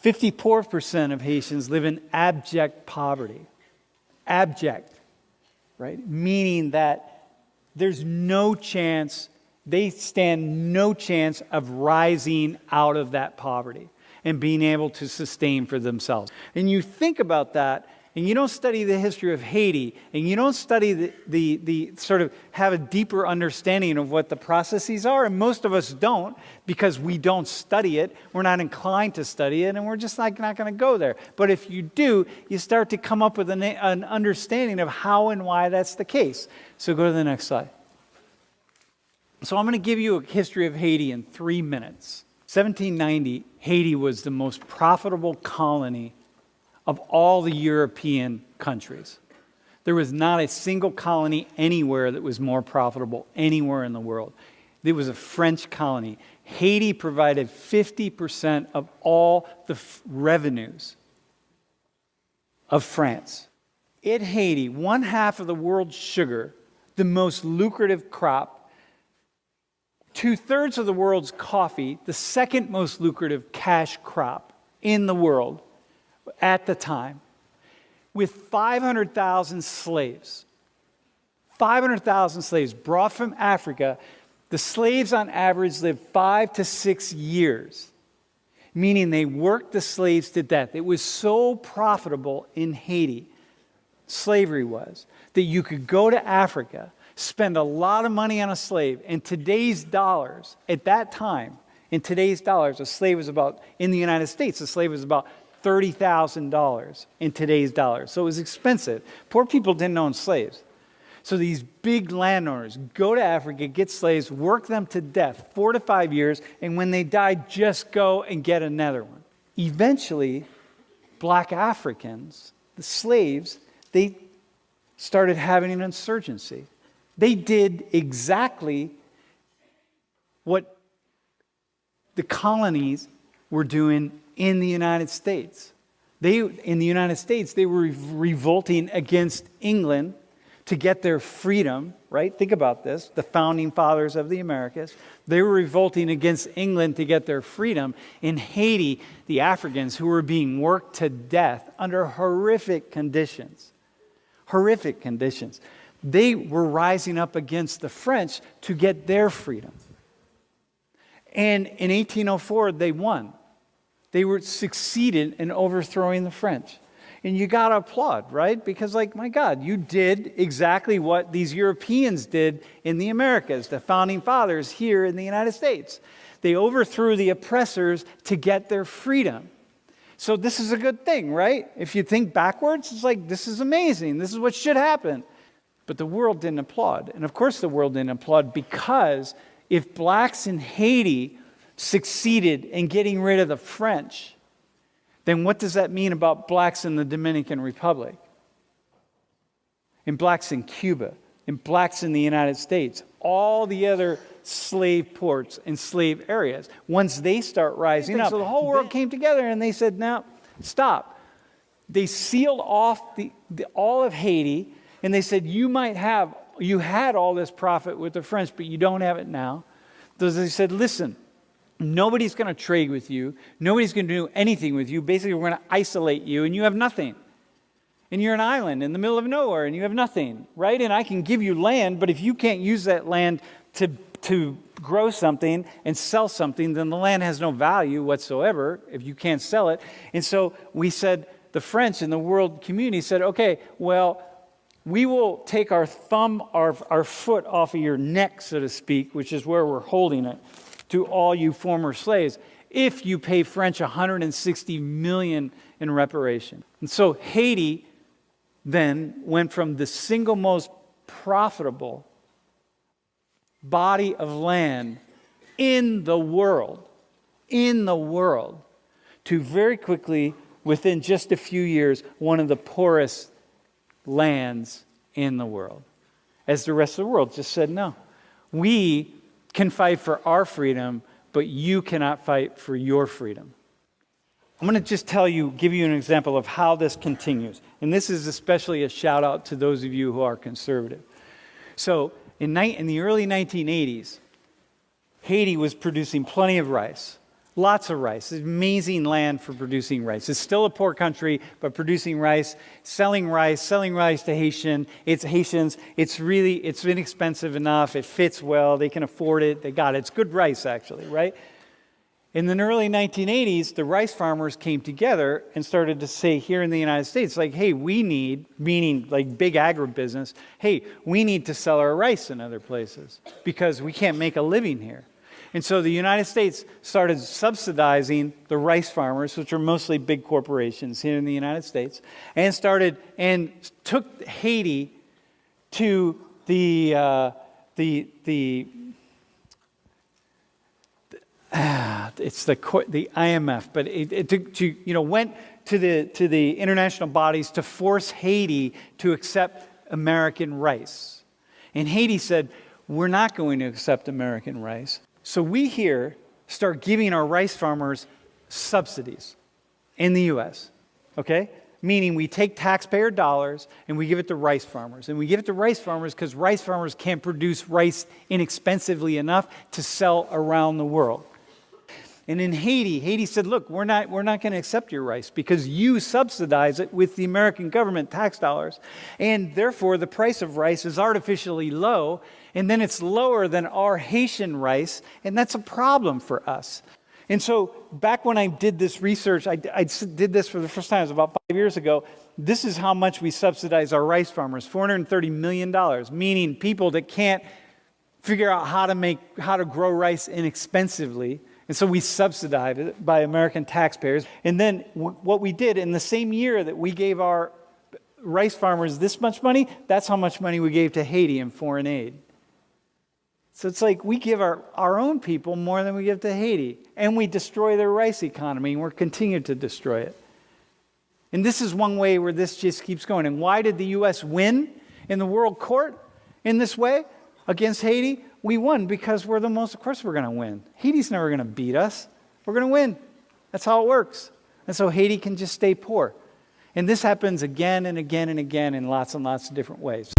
54% of Haitians live in abject poverty. Abject, right? Meaning that there's no chance, they stand no chance of rising out of that poverty and being able to sustain for themselves. And you think about that, and you don't study the history of Haiti, and you don't study the sort of have a deeper understanding of what the processes are, and most of us don't because we don't study it, we're not inclined to study it, and we're just like not going to go there. But if you do, you start to come up with an understanding of how and why that's the case. So go to the next slide. So I'm going to give you a history of Haiti in 3 minutes. 1790, Haiti was the most profitable colony of all the European countries. There was not a single colony anywhere that was more profitable anywhere in the world. It was a French colony. Haiti provided 50% of all the revenues of France. In Haiti, 1/2 of the world's sugar, the most lucrative crop, 2/3 of the world's coffee, the second most lucrative cash crop in the world at the time, with 500,000 slaves. 500,000 slaves brought from Africa. The slaves on average lived 5 to 6 years, meaning they worked the slaves to death. It was so profitable in Haiti, slavery was, that you could go to Africa, spend a lot of money on a slave. In today's dollars, at that time, in today's dollars, a slave was about, in the United States, a slave was about $30,000 in today's dollars. So it was expensive. Poor people didn't own slaves. So these big landowners go to Africa, get slaves, work them to death, 4 to 5 years, and when they die, just go and get another one. Eventually, black Africans, the slaves, they started having an insurgency. They did exactly what the colonies were doing in the United States. In the United States, they were revolting against England to get their freedom, right? Think about this, the founding fathers of the Americas. They were revolting against England to get their freedom. In Haiti, the Africans who were being worked to death under horrific conditions, they were rising up against the French to get their freedom. And in 1804, they won. They were succeeded in overthrowing the French. And you got to applaud, right? Because, like, my God, you did exactly what these Europeans did in the Americas, the founding fathers here in the United States. They overthrew the oppressors to get their freedom. So this is a good thing, right? If you think backwards, it's like, this is amazing. This is what should happen. But the world didn't applaud. And of course the world didn't applaud because if blacks in Haiti succeeded in getting rid of the French, then what does that mean about blacks in the Dominican Republic? And blacks in Cuba, and blacks in the United States, all the other slave ports and slave areas. Once they start rising up, so the whole world came together and they said, "Now, stop." They sealed off all of Haiti, and they said, you had all this profit with the French, but you don't have it now. So they said, listen, nobody's going to trade with you. Nobody's going to do anything with you. Basically, we're going to isolate you, and you have nothing. And you're an island in the middle of nowhere, and you have nothing, right? And I can give you land, but if you can't use that land to grow something and sell something, then the land has no value whatsoever if you can't sell it. And so we said, the French and the world community said, okay, well, we will take our thumb, our foot off of your neck, so to speak, which is where we're holding it, to all you former slaves, if you pay French $160 million in reparation. And so Haiti then went from the single most profitable body of land in the world, to very quickly, within just a few years, one of the poorest lands in the world. As the rest of the world just said, no, we can fight for our freedom, but you cannot fight for your freedom. I'm going to just give you an example of how this continues. And this is especially a shout out to those of you who are conservative. So in the early 1980s, Haiti was producing plenty of rice. Lots of rice. It's amazing land for producing rice. It's still a poor country, but producing rice, selling rice to Haitians. It's inexpensive enough. It fits well. They can afford it. They got it. It's good rice, actually, right? In the early 1980s, the rice farmers came together and started to say here in the United States, like, hey, we need, meaning like big agribusiness, hey, we need to sell our rice in other places because we can't make a living here. And so the United States started subsidizing the rice farmers, which are mostly big corporations here in the United States, and took Haiti to the IMF, but went to the international bodies to force Haiti to accept American rice. And Haiti said, we're not going to accept American rice. So we here start giving our rice farmers subsidies in the U.S., okay? Meaning we take taxpayer dollars and we give it to rice farmers. And we give it to rice farmers because rice farmers can't produce rice inexpensively enough to sell around the world. And in Haiti said, look, we're not going to accept your rice because you subsidize it with the American government tax dollars. And therefore, the price of rice is artificially low. And then it's lower than our Haitian rice. And that's a problem for us. And so back when I did this research, I did this for the first time, it was about 5 years ago. This is how much we subsidize our rice farmers, $430 million, meaning people that can't figure out how to grow rice inexpensively. And so we subsidize it by American taxpayers. And then what we did in the same year that we gave our rice farmers this much money, that's how much money we gave to Haiti in foreign aid. So it's like we give our own people more than we give to Haiti. And we destroy their rice economy, and we're continuing to destroy it. And this is one way where this just keeps going. And why did the U.S. win in the world court in this way against Haiti? We won because we're the most, of course we're going to win. Haiti's never going to beat us. We're going to win. That's how it works. And so Haiti can just stay poor. And this happens again and again and again in lots and lots of different ways.